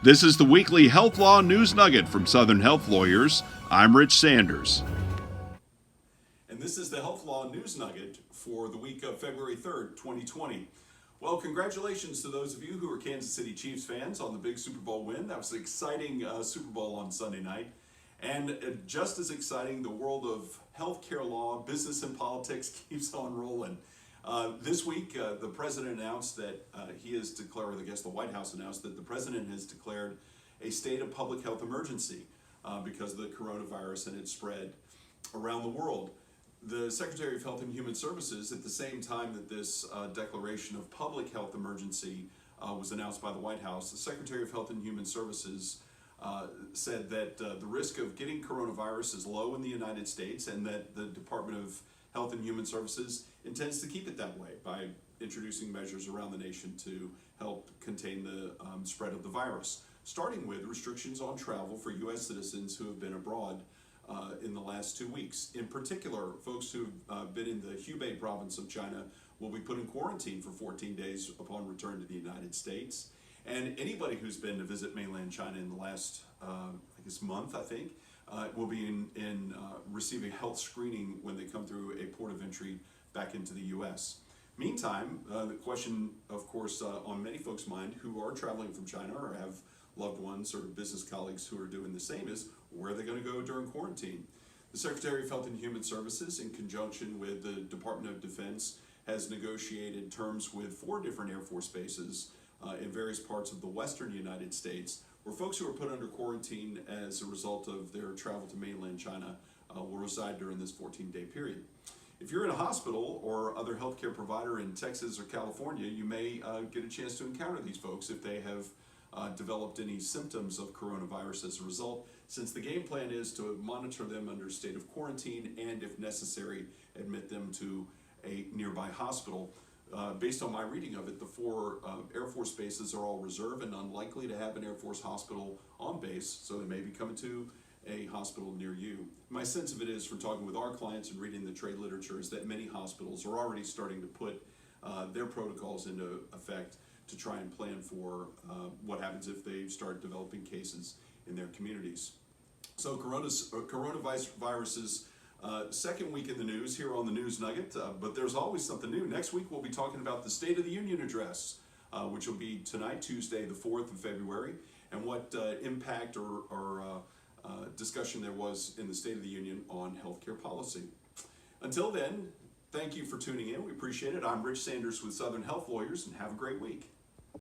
This is the weekly Health Law News Nugget from Southern Health Lawyers. I'm Rich Sanders. And this is the Health Law News Nugget for the week of February 3rd, 2020. Well, congratulations to those of you who are Kansas City Chiefs fans on the big Super Bowl win. That was an exciting Super Bowl on Sunday night. And just as exciting, the world of healthcare law, business, and politics keeps on rolling. This week, the president announced that he has declared, I guess the White House announced that the president has declared a state of public health emergency because of the coronavirus and its spread around the world. The Secretary of Health and Human Services, at the same time that this declaration of public health emergency was announced by the White House, the Secretary of Health and Human Services said that the risk of getting coronavirus is low in the United States and that the Department of Health and Human Services intends to keep it that way by introducing measures around the nation to help contain the spread of the virus, starting with restrictions on travel for U.S. citizens who have been abroad in the last 2 weeks. In particular, folks who've been in the Hubei province of China will be put in quarantine for 14 days upon return to the United States. And anybody who's been to visit mainland China in the last, month, will be receiving health screening when they come through a port of entry back into the U.S. Meantime, the question, of course, on many folks' mind who are traveling from China or have loved ones or business colleagues who are doing the same is, where are they going to go during quarantine? The Secretary of Health and Human Services, in conjunction with the Department of Defense, has negotiated terms with 4 different Air Force bases in various parts of the western United States, where folks who are put under quarantine as a result of their travel to mainland China will reside during this 14-day period. If you're in a hospital or other healthcare provider in Texas or California, you may get a chance to encounter these folks if they have developed any symptoms of coronavirus as a result, since the game plan is to monitor them under state of quarantine and, if necessary, admit them to a nearby hospital. Based on my reading of it, the 4 Air Force bases are all reserve and unlikely to have an Air Force hospital on base, so they may be coming to a hospital near you. My sense of it is, from talking with our clients and reading the trade literature, is that many hospitals are already starting to put their protocols into effect to try and plan for what happens if they start developing cases in their communities. So coronavirus's second week in the news here on the News Nugget, but there's always something new. Next week we'll be talking about the State of the Union address, which will be tonight, Tuesday, the 4th of February, and what impact or discussion there was in the State of the Union on healthcare policy. Until then, thank you for tuning in. We appreciate it. I'm Rich Sanders with Southern Health Lawyers, and have a great week.